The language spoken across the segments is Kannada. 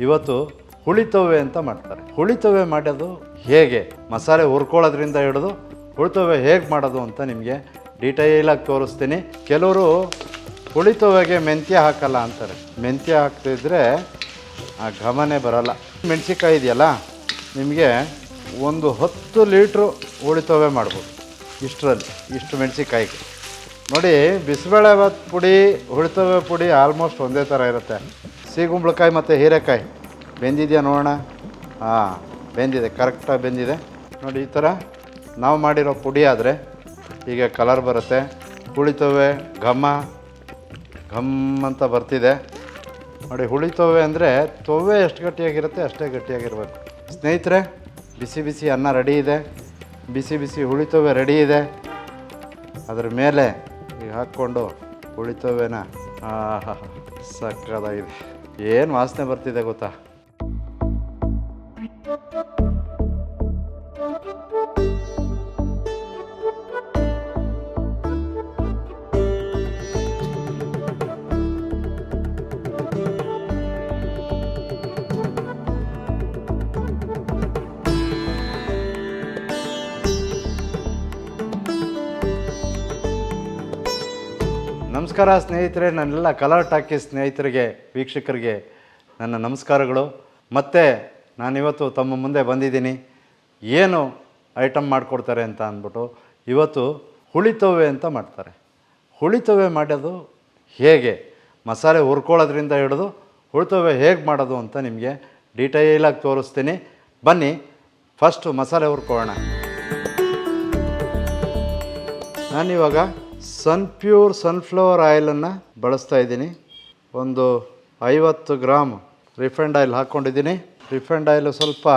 ಇವತ್ತು ಹುಳಿತೊವೆ ಅಂತ ಮಾಡ್ತಾರೆ. ಹುಳಿತೊವೆ ಮಾಡೋದು ಹೇಗೆ, ಮಸಾಲೆ ಹುರ್ಕೊಳ್ಳೋದ್ರಿಂದ ಹಿಡಿದು ಹುಳಿತೊವೆ ಹೇಗೆ ಮಾಡೋದು ಅಂತ ನಿಮಗೆ ಡೀಟೇಲಾಗಿ ತೋರಿಸ್ತೀನಿ. ಕೆಲವರು ಹುಳಿತೊವೆಗೆ ಮೆಂತ್ಯ ಹಾಕಲ್ಲ ಅಂತಾರೆ. ಮೆಂತ್ಯ ಹಾಕ್ತಿದ್ರೆ ಆ ಘಮನೇ ಬರಲ್ಲ. ಮೆಣಸಿನ್ಕಾಯಿ ಇದೆಯಲ್ಲ, ನಿಮಗೆ ಒಂದು 10 ಲೀಟ್ರು ಹುಳಿತೊವೆ ಮಾಡ್ಬೋದು ಇಷ್ಟರಲ್ಲಿ, ಇಷ್ಟು ಮೆಣಸಿನ್ಕಾಯಿಗೆ. ನೋಡಿ, ಬಿಸಿಬೇಳೆಭಾತ್ ಪುಡಿ, ಹುಳಿತೊವೆ ಪುಡಿ ಆಲ್ಮೋಸ್ಟ್ ಒಂದೇ ಥರ ಇರುತ್ತೆ. ಸೀಗುಂಬಳಕಾಯಿ ಮತ್ತು ಹೀರೆಕಾಯಿ ಬೆಂದಿದೆಯಾ ನೋಡೋಣ. ಹಾಂ, ಬೆಂದಿದೆ, ಕರೆಕ್ಟಾಗಿ ಬೆಂದಿದೆ. ನೋಡಿ, ಈ ಥರ ನಾವು ಮಾಡಿರೋ ಪುಡಿ ಆದರೆ ಹೀಗೆ ಕಲರ್ ಬರುತ್ತೆ. ಹುಳಿತೊವೆ ಘಮ್ ಅಂತ ಬರ್ತಿದೆ ನೋಡಿ. ಹುಳಿತೊವೆ ಅಂದರೆ ತೊವೆ ಎಷ್ಟು ಗಟ್ಟಿಯಾಗಿರುತ್ತೆ ಅಷ್ಟೇ ಗಟ್ಟಿಯಾಗಿರಬೇಕು. ಸ್ನೇಹಿತರೆ, ಬಿಸಿ ಬಿಸಿ ಅನ್ನ ರೆಡಿ ಇದೆ, ಬಿಸಿ ಬಿಸಿ ಹುಳಿತೊವೆ ರೆಡಿ ಇದೆ. ಅದ್ರ ಮೇಲೆ ಈಗ ಹಾಕ್ಕೊಂಡು ಹುಳಿತೊವೆನ ಸಕ್ಕದಾಗಿದೆ. ಏನು ವಾಸನೆ ಬರ್ತಿದೆ ಗೊತ್ತಾ? ನಮಸ್ಕಾರ ಸ್ನೇಹಿತರೆ, ನನ್ನೆಲ್ಲ ಕಲರ್ ಟಾಕಿ ಸ್ನೇಹಿತರಿಗೆ, ವೀಕ್ಷಕರಿಗೆ ನನ್ನ ನಮಸ್ಕಾರಗಳು. ಮತ್ತು ನಾನಿವತ್ತು ತಮ್ಮ ಮುಂದೆ ಬಂದಿದ್ದೀನಿ. ಏನು ಐಟಮ್ ಮಾಡಿಕೊಡ್ತಾರೆ ಅಂತ ಅಂದ್ಬಿಟ್ಟು. ಇವತ್ತು ಹುಳಿತೊವೆ ಅಂತ ಮಾಡ್ತಾರೆ. ಹುಳಿತೊವೆ ಮಾಡೋದು ಹೇಗೆ, ಮಸಾಲೆ ಹುರ್ಕೊಳ್ಳೋದ್ರಿಂದ ಹಿಡಿದು ಹುಳಿತೊವೆ ಹೇಗೆ ಮಾಡೋದು ಅಂತ ನಿಮಗೆ ಡೀಟೇಲಾಗಿ ತೋರಿಸ್ತೀನಿ. ಬನ್ನಿ, ಫಸ್ಟು ಮಸಾಲೆ ಹುರ್ಕೊಳ್ಳೋಣ. ನಾನಿವಾಗ ಪ್ಯೂರ್ ಸನ್ಫ್ಲವರ್ ಆಯಿಲನ್ನು ಬಳಸ್ತಾ ಇದ್ದೀನಿ. ಒಂದು 50 ಗ್ರಾಮ್ ರಿಫೈಂಡ್ ಆಯಿಲ್ ಹಾಕ್ಕೊಂಡಿದ್ದೀನಿ. ರಿಫೈಂಡ್ ಆಯಿಲು ಸ್ವಲ್ಪ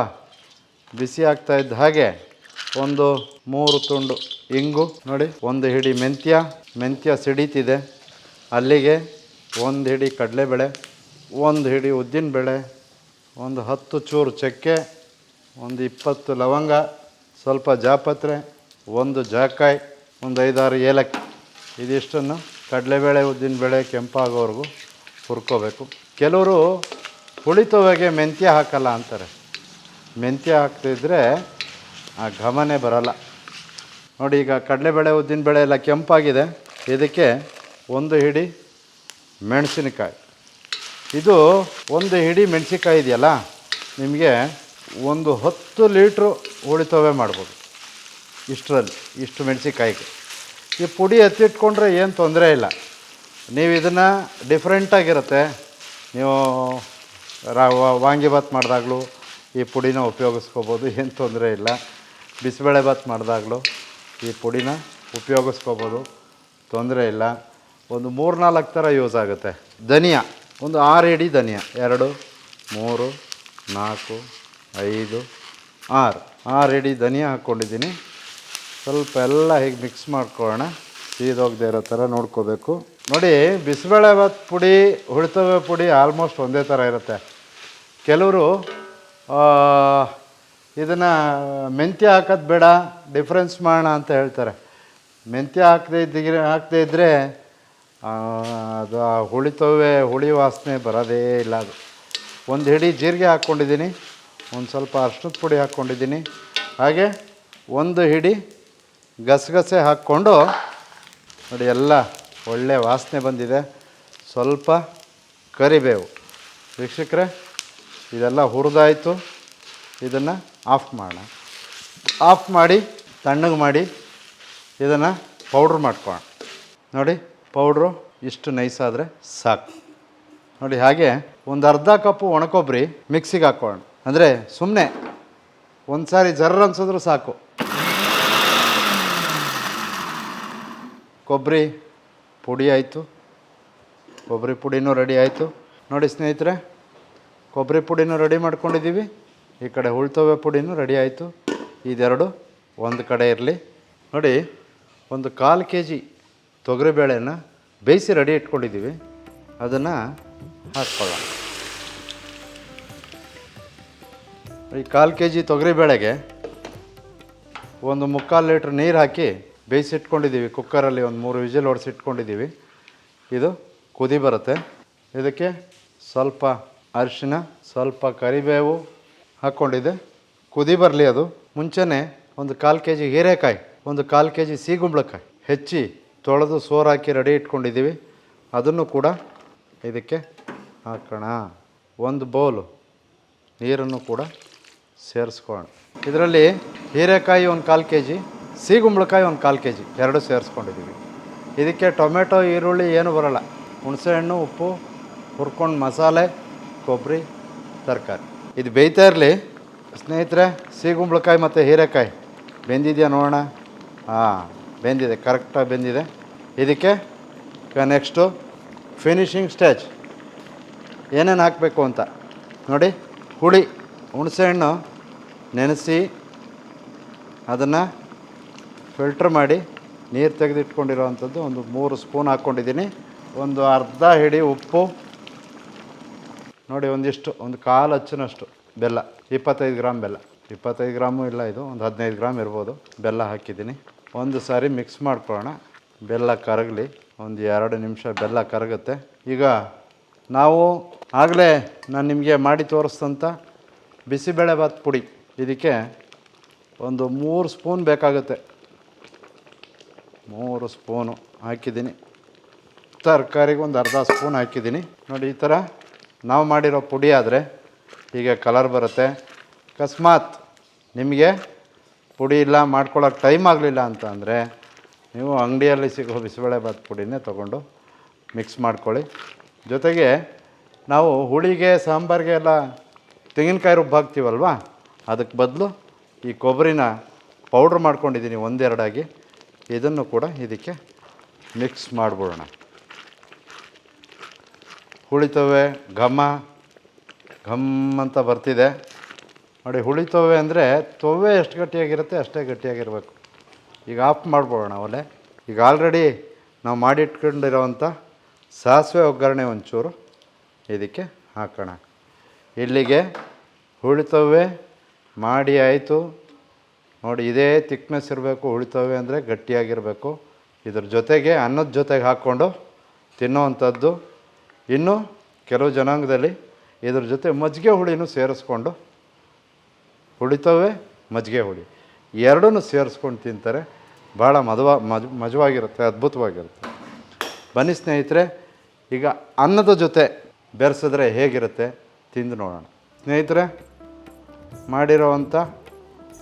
ಬಿಸಿ ಆಗ್ತಾ ಇದ್ದ ಹಾಗೆ ಒಂದು 3 ತುಂಡು ಇಂಗು, ನೋಡಿ, ಒಂದು ಹಿಡಿ ಮೆಂತ್ಯ ಸಿಡೀತಿದೆ. ಅಲ್ಲಿಗೆ ಒಂದು ಹಿಡಿ ಕಡಲೆಬೇಳೆ, ಒಂದು ಹಿಡಿ ಉದ್ದಿನಬೇಳೆ, ಒಂದು 10 ಚೂರು ಚಕ್ಕೆ, ಒಂದು 20 ಲವಂಗ, ಸ್ವಲ್ಪ ಜಾಪತ್ರೆ, ಒಂದು ಜಾಕಾಯಿ, ಒಂದು 5-6 ಏಲಕ್ಕಿ. ಇದಿಷ್ಟನ್ನು ಕಡಲೆಬೇಳೆ ಉದ್ದಿನಬೇಳೆ ಕೆಂಪಾಗೋವರೆಗೂ ಹುರ್ಕೋಬೇಕು. ಕೆಲವರು ಹುಳಿತೊವೆಗೆ ಮೆಂತ್ಯ ಹಾಕಲ್ಲ ಅಂತಾರೆ. ಮೆಂತ್ಯ ಹಾಕ್ತಿದ್ರೆ ಆ ಘಮನೇ ಬರಲ್ಲ. ನೋಡಿ, ಈಗ ಕಡಲೆಬೇಳೆ ಉದ್ದಿನಬೇಳೆ ಎಲ್ಲ ಕೆಂಪಾಗಿದೆ. ಇದಕ್ಕೆ ಒಂದು ಹಿಡಿ ಮೆಣಸಿನಕಾಯಿ. ಇದು ಒಂದು ಹಿಡಿ ಮೆಣಸಿನ್ಕಾಯಿ ಇದೆಯಲ್ಲ, ನಿಮಗೆ ಒಂದು 10 ಲೀಟ್ರು ಹುಳಿತೊವೆ ಮಾಡ್ಬೋದು ಇಷ್ಟರಲ್ಲಿ, ಇಷ್ಟು ಮೆಣಸಿನ್ಕಾಯಿಗೆ. ಈ ಪುಡಿ ಎತ್ತಿಟ್ಕೊಂಡ್ರೆ ಏನು ತೊಂದರೆ ಇಲ್ಲ. ನೀವು ಇದನ್ನು ಡಿಫ್ರೆಂಟಾಗಿರುತ್ತೆ. ನೀವು ವಾಂಗಿಭಾತ್ ಮಾಡಿದಾಗಲೂ ಈ ಪುಡಿನ ಉಪಯೋಗಿಸ್ಕೋಬೋದು, ಏನು ತೊಂದರೆ ಇಲ್ಲ. ಬಿಸಿಬೇಳೆಭಾತ್ ಮಾಡಿದಾಗಲೂ ಈ ಪುಡಿನ ಉಪಯೋಗಿಸ್ಕೋಬೋದು, ತೊಂದರೆ ಇಲ್ಲ. ಒಂದು 3-4 ಥರ ಯೂಸ್ ಆಗುತ್ತೆ. ಧನಿಯಾ ಒಂದು 6 ಹಿಡಿ ಧನಿಯಾ, 2, 3, 4, 5, 6 ಹಿಡಿ ಧನಿಯಾ ಹಾಕ್ಕೊಂಡಿದ್ದೀನಿ. ಸ್ವಲ್ಪ ಎಲ್ಲ ಹೀಗೆ ಮಿಕ್ಸ್ ಮಾಡ್ಕೊಳ್ಳೋಣ, ಸೀದೋಗದೆ ಇರೋ ಥರ ನೋಡ್ಕೋಬೇಕು. ನೋಡಿ, ಬಿಸಿಬೇಳೆಭಾತ್ ಪುಡಿ, ಹುಳಿತೊವೆ ಪುಡಿ ಆಲ್ಮೋಸ್ಟ್ ಒಂದೇ ಥರ ಇರುತ್ತೆ. ಕೆಲವರು ಇದನ್ನು ಮೆಂತ್ಯ ಹಾಕೋದು ಬೇಡ, ಡಿಫ್ರೆನ್ಸ್ ಮಾಡೋಣ ಅಂತ ಹೇಳ್ತಾರೆ. ಮೆಂತ್ಯ ಹಾಕದೇ ಇದ್ದರೆ ಅದು ಹುಳಿತೊವೆ ಹುಳಿ ವಾಸನೆ ಬರೋದೇ ಇಲ್ಲ. ಅದು ಒಂದು ಹಿಡಿ ಜೀರಿಗೆ ಹಾಕ್ಕೊಂಡಿದ್ದೀನಿ, ಒಂದು ಸ್ವಲ್ಪ ಅರಿಶಿಣದ ಪುಡಿ ಹಾಕ್ಕೊಂಡಿದ್ದೀನಿ, ಹಾಗೆ ಒಂದು ಹಿಡಿ ಗಸಗಸೆ ಹಾಕ್ಕೊಂಡು ನೋಡಿ, ಎಲ್ಲ ಒಳ್ಳೆ ವಾಸನೆ ಬಂದಿದೆ. ಸ್ವಲ್ಪ ಕರಿಬೇವು. ವೀಕ್ಷಕರೇ, ಇದೆಲ್ಲ ಹುರಿದಾಯಿತು. ಇದನ್ನು ಆಫ್ ಮಾಡೋಣ. ಆಫ್ ಮಾಡಿ ತಣ್ಣಗೆ ಮಾಡಿ ಇದನ್ನು ಪೌಡ್ರ್ ಮಾಡ್ಕೊಳ್ಳೋಣ. ನೋಡಿ, ಪೌಡ್ರು ಇಷ್ಟು ನೈಸಾದರೆ ಸಾಕು. ನೋಡಿ, ಹಾಗೆ ಒಂದು ಅರ್ಧ ಕಪ್ಪು ಒಣಕೊಬ್ಬರಿ ಮಿಕ್ಸಿಗೆ ಹಾಕ್ಕೊಳ್ಳೋಣ. ಅಂದರೆ ಸುಮ್ಮನೆ ಒಂದು ಸಾರಿ ಜರ್ರ ಅನ್ಸಿದ್ರು ಸಾಕು. ಕೊಬ್ಬರಿ ಪುಡಿ ಆಯಿತು, ಕೊಬ್ಬರಿ ಪುಡಿನೂ ರೆಡಿ ಆಯಿತು. ನೋಡಿ ಸ್ನೇಹಿತರೆ, ಕೊಬ್ಬರಿ ಪುಡಿನೂ ರೆಡಿ ಮಾಡ್ಕೊಂಡಿದ್ದೀವಿ. ಈ ಕಡೆ ಹುಳಿತೊವೆ ಪುಡಿನೂ ರೆಡಿ ಆಯಿತು. ಇದೆರಡು ಒಂದು ಕಡೆ ಇರಲಿ. ನೋಡಿ, ಒಂದು 1/4 kg ತೊಗರಿಬೇಳೆನ ಬೇಯಿಸಿ ರೆಡಿ ಇಟ್ಕೊಂಡಿದ್ದೀವಿ. ಅದನ್ನು ಹಾಕ್ಕೊಳ್ಳೋಣ. ಈ 1/4 kg ತೊಗರಿಬೇಳೆಗೆ ಒಂದು 3/4 ಲೀಟ್ರ್ ನೀರು ಹಾಕಿ ಬೇಯಿಸಿಟ್ಕೊಂಡಿದ್ದೀವಿ. ಕುಕ್ಕರಲ್ಲಿ ಒಂದು 3 ವಿಜಿಲ್ ಹೊಡೆಸಿಟ್ಕೊಂಡಿದ್ದೀವಿ. ಇದು ಕುದಿ ಬರುತ್ತೆ. ಇದಕ್ಕೆ ಸ್ವಲ್ಪ ಅರಿಶಿನ, ಸ್ವಲ್ಪ ಕರಿಬೇವು ಹಾಕ್ಕೊಂಡಿದ್ದೆ. ಕುದಿ ಬರಲಿ. ಅದು ಮುಂಚೆನೇ ಒಂದು 1/4 kg ಹೀರೆಕಾಯಿ, ಒಂದು 1/4 kg ಸಿಗುಂಬಳಕಾಯಿ ಹೆಚ್ಚಿ ತೊಳೆದು ಸೋರು ಹಾಕಿ ರೆಡಿ ಇಟ್ಕೊಂಡಿದ್ದೀವಿ. ಅದನ್ನು ಕೂಡ ಇದಕ್ಕೆ ಹಾಕೋಣ. ಒಂದು ಬೌಲು ನೀರನ್ನು ಕೂಡ ಸೇರಿಸ್ಕೊಳ್ಳೋಣ. ಇದರಲ್ಲಿ ಹೀರೆಕಾಯಿ ಒಂದು 1/4 kg, ಸಿಗುಂಬಳಕಾಯಿ ಒಂದು 1/4 kg ಎರಡು ಸೇರಿಸ್ಕೊಂಡಿದ್ದೀವಿ. ಇದಕ್ಕೆ ಟೊಮೆಟೊ, ಈರುಳ್ಳಿ ಏನು ಬರೋಲ್ಲ. ಹುಣಸೆಹಣ್ಣು, ಉಪ್ಪು, ಹುರ್ಕೊಂಡು ಮಸಾಲೆ, ಕೊಬ್ಬರಿ, ತರಕಾರಿ. ಇದು ಬೇಯ್ತಾ ಇರಲಿ. ಸ್ನೇಹಿತರೆ, ಸಿಗುಂಬಳಕಾಯಿ ಮತ್ತು ಹೀರೆಕಾಯಿ ಬೆಂದಿದೆಯಾ ನೋಡೋಣ. ಹಾಂ, ಬೆಂದಿದೆ, ಕರೆಕ್ಟಾಗಿ ಬೆಂದಿದೆ. ಇದಕ್ಕೆ ನೆಕ್ಸ್ಟು ಫಿನಿಷಿಂಗ್ ಸ್ಟೇಜ್ ಏನೇನು ಹಾಕಬೇಕು ಅಂತ ನೋಡಿ. ಹುಳಿ, ಹುಣಸೆಹಣ್ಣು ನೆನೆಸಿ ಅದನ್ನು ಫಿಲ್ಟ್ರ್ ಮಾಡಿ ನೀರು ತೆಗೆದಿಟ್ಕೊಂಡಿರೋವಂಥದ್ದು ಒಂದು 3 ಸ್ಪೂನ್ ಹಾಕ್ಕೊಂಡಿದ್ದೀನಿ. ಒಂದು ಅರ್ಧ ಹಿಡಿ ಉಪ್ಪು ನೋಡಿ, ಒಂದಿಷ್ಟು ಒಂದು 1/4 ಅಚ್ಚಿನಷ್ಟು ಬೆಲ್ಲ, 25 ಗ್ರಾಮ್ ಬೆಲ್ಲ, 25 ಗ್ರಾಮು ಇಲ್ಲ, ಇದು ಒಂದು 15 ಗ್ರಾಮ್ ಇರ್ಬೋದು. ಬೆಲ್ಲ ಹಾಕಿದ್ದೀನಿ. ಒಂದು ಸಾರಿ ಮಿಕ್ಸ್ ಮಾಡ್ಕೊಳ್ಳೋಣ. ಬೆಲ್ಲ ಕರಗಲಿ, ಒಂದು 2 ನಿಮಿಷ ಬೆಲ್ಲ ಕರಗುತ್ತೆ. ಈಗ ನಾವು ಆಗಲೇ ನಾನು ನಿಮಗೆ ಮಾಡಿ ತೋರಿಸ್ತಂಥ ಬಿಸಿಬೇಳೆಭಾತ್ ಪುಡಿ, ಇದಕ್ಕೆ ಒಂದು 3 ಸ್ಪೂನ್ ಬೇಕಾಗುತ್ತೆ. 3 ಸ್ಪೂನು ಹಾಕಿದ್ದೀನಿ. ತರಕಾರಿಗೆ ಒಂದು ಅರ್ಧ ಸ್ಪೂನ್ ಹಾಕಿದ್ದೀನಿ. ನೋಡಿ, ಈ ಥರ ನಾವು ಮಾಡಿರೋ ಪುಡಿ ಆದರೆ ಹೀಗೆ ಕಲರ್ ಬರುತ್ತೆ. ಅಕಸ್ಮಾತ್ ನಿಮಗೆ ಪುಡಿ ಇಲ್ಲ, ಮಾಡ್ಕೊಳ್ಳೋಕೆ ಟೈಮ್ ಆಗಲಿಲ್ಲ ಅಂತ ಅಂದರೆ ನೀವು ಅಂಗಡಿಯಲ್ಲಿ ಸಿಗೋ ಬಿಸಿಬೇಳೆಭಾತ್ ಪುಡಿನೇ ತೊಗೊಂಡು ಮಿಕ್ಸ್ ಮಾಡ್ಕೊಳ್ಳಿ. ಜೊತೆಗೆ ನಾವು ಹುಳಿಗೆ, ಸಾಂಬಾರಿಗೆ ಎಲ್ಲ ತೆಂಗಿನಕಾಯಿ ರುಬ್ಬಾಕ್ತೀವಲ್ವ, ಅದಕ್ಕೆ ಬದಲು ಈ ಕೊಬ್ಬರಿನ ಪೌಡ್ರ್ ಮಾಡ್ಕೊಂಡಿದ್ದೀನಿ 1-2 ಆಗಿ. ಇದನ್ನು ಕೂಡ ಇದಕ್ಕೆ ಮಿಕ್ಸ್ ಮಾಡಿಬಿಡೋಣ. ಹುಳಿತವೆ ಘಮ ಘಮ್ ಅಂತ ಬರ್ತಿದೆ ನೋಡಿ. ಹುಳಿತವೆ ಅಂದರೆ ತೊವ್ವೆ ಎಷ್ಟು ಗಟ್ಟಿಯಾಗಿರುತ್ತೆ ಅಷ್ಟೇ ಗಟ್ಟಿಯಾಗಿರಬೇಕು. ಈಗ ಆಫ್ ಮಾಡ್ಬೋಣ ಒಲೆ. ಈಗ ಆಲ್ರೆಡಿ ನಾವು ಮಾಡಿಟ್ಕೊಂಡಿರೋವಂಥ ಸಾಸಿವೆ ಒಗ್ಗರಣೆ ಒಂಚೂರು ಇದಕ್ಕೆ ಹಾಕೋಣ. ಇಲ್ಲಿಗೆ ಹುಳಿತವೆ ಮಾಡಿ ಆಯಿತು ನೋಡಿ. ಇದೇ ತಿಕ್ನೆಸ್ ಇರಬೇಕು. ಹುಳಿತವೆ ಅಂದರೆ ಗಟ್ಟಿಯಾಗಿರಬೇಕು. ಇದ್ರ ಜೊತೆಗೆ ಅನ್ನದ ಜೊತೆಗೆ ಹಾಕ್ಕೊಂಡು ತಿನ್ನೋವಂಥದ್ದು. ಇನ್ನು ಕೆಲವು ಜನಾಂಗದಲ್ಲಿ ಇದ್ರ ಜೊತೆ ಮಜ್ಜಿಗೆ ಹುಳಿನೂ ಸೇರಿಸ್ಕೊಂಡು, ಹುಳಿತವೆ ಮಜ್ಜಿಗೆ ಹುಳಿ ಎರಡೂ ಸೇರಿಸ್ಕೊಂಡು ತಿಂತಾರೆ. ಭಾಳ ಮಜವಾಗಿರುತ್ತೆ, ಅದ್ಭುತವಾಗಿರುತ್ತೆ. ಬನ್ನಿ ಸ್ನೇಹಿತರೆ, ಈಗ ಅನ್ನದ ಜೊತೆ ಬೆರೆಸಿದ್ರೆ ಹೇಗಿರುತ್ತೆ ತಿಂದು ನೋಡೋಣ. ಸ್ನೇಹಿತರೆ, ಮಾಡಿರೋವಂಥ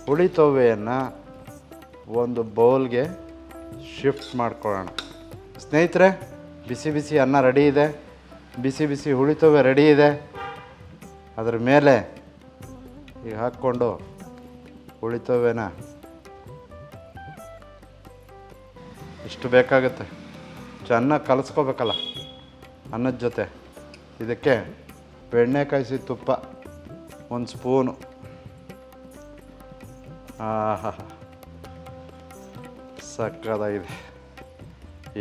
ಹುಳಿತವೆಯನ್ನು ಒಂದು ಬೌಲ್ಗೆ ಶಿಫ್ಟ್ ಮಾಡ್ಕೊಳ್ಳೋಣ. ಸ್ನೇಹಿತರೆ, ಬಿಸಿ ಬಿಸಿ ಅನ್ನ ರೆಡಿ ಇದೆ, ಬಿಸಿ ಬಿಸಿ ಹುಳಿತವೆ ರೆಡಿ ಇದೆ. ಅದ್ರ ಮೇಲೆ ಈಗ ಹಾಕ್ಕೊಂಡು ಹುಳಿತವೆನ ಇಷ್ಟು ಬೇಕಾಗುತ್ತೆ, ಚೆನ್ನಾಗಿ ಕಲಿಸ್ಕೋಬೇಕಲ್ಲ ಅನ್ನದ ಜೊತೆ. ಇದಕ್ಕೆ ಬೆಣ್ಣೆ ಕಾಯಿಸಿ ತುಪ್ಪ 1 ಸ್ಪೂನು. ಆಹಾ, ಸಕ್ಕತ್ತಾಗಿದೆ.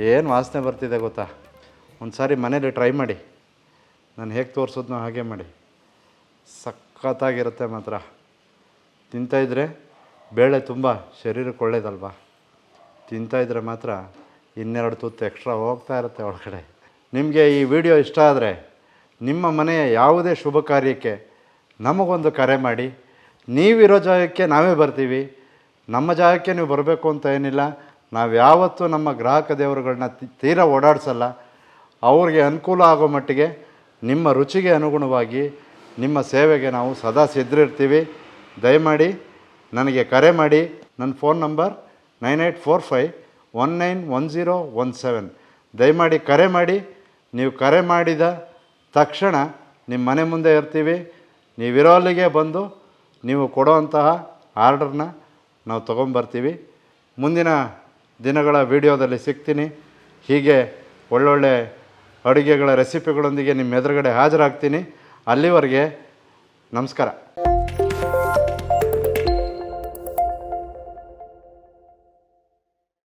ಏನು ವಾಸನೆ ಬರ್ತಿದೆ ಗೊತ್ತಾ? ಒಂದು ಸಾರಿ ಮನೇಲಿ ಟ್ರೈ ಮಾಡಿ. ನಾನು ಹೇಗೆ ತೋರಿಸೋದ್ನೋ ಹಾಗೆ ಮಾಡಿ. ಸಖತ್ತಾಗಿರುತ್ತೆ ಮಾತ್ರ. ತಿಂತಾಯಿದ್ರೆ ಬೇಳೆ ತುಂಬ ಶರೀರಕ್ಕೆ ಒಳ್ಳೇದಲ್ವಾ? ತಿಂತಾಯಿದ್ರೆ ಮಾತ್ರ 2 ತುತ್ತು ಎಕ್ಸ್ಟ್ರಾ ಹೋಗ್ತಾ ಇರುತ್ತೆ ಒಳಗಡೆ. ನಿಮಗೆ ಈ ವಿಡಿಯೋ ಇಷ್ಟ ಆದರೆ ನಿಮ್ಮ ಮನೆಯ ಯಾವುದೇ ಶುಭ ಕಾರ್ಯಕ್ಕೆ ನಮಗೊಂದು ಕರೆ ಮಾಡಿ. ನೀವಿರೋ ಜಾಗಕ್ಕೆ ನಾವೇ ಬರ್ತೀವಿ. ನಮ್ಮ ಜಾಗಕ್ಕೆ ನೀವು ಬರಬೇಕು ಅಂತ ಏನಿಲ್ಲ. ನಾವು ಯಾವತ್ತೂ ನಮ್ಮ ಗ್ರಾಹಕ ದೇವರುಗಳನ್ನ ತೀರಾ ಓಡಾಡಿಸಲ್ಲ. ಅವ್ರಿಗೆ ಅನುಕೂಲ ಆಗೋ ಮಟ್ಟಿಗೆ ನಿಮ್ಮ ರುಚಿಗೆ ಅನುಗುಣವಾಗಿ ನಿಮ್ಮ ಸೇವೆಗೆ ನಾವು ಸದಾ ಸಿದ್ಧರಿರ್ತೀವಿ. ದಯಮಾಡಿ ನನಗೆ ಕರೆ ಮಾಡಿ. ನನ್ನ ಫೋನ್ ನಂಬರ್ 9845191017. ದಯಮಾಡಿ ಕರೆ ಮಾಡಿ. ನೀವು ಕರೆ ಮಾಡಿದ ತಕ್ಷಣ ನಿಮ್ಮ ಮನೆ ಮುಂದೆ ಇರ್ತೀವಿ. ನೀವಿರೋ ಅಲ್ಲಿಗೆ ಬಂದು ನೀವು ಕೊಡೋವಂತಹ ಆರ್ಡರ್ನ ನಾವು ತೊಗೊಂಬರ್ತೀವಿ. ಮುಂದಿನ ದಿನಗಳ ವಿಡಿಯೋದಲ್ಲಿ ಸಿಗ್ತೀನಿ. ಹೀಗೆ ಒಳ್ಳೊಳ್ಳೆ ಅಡುಗೆಗಳ ರೆಸಿಪಿಗಳೊಂದಿಗೆ ನಿಮ್ಮ ಎದುರುಗಡೆ ಹಾಜರಾಗ್ತೀನಿ. ಅಲ್ಲಿವರೆಗೆ ನಮಸ್ಕಾರ.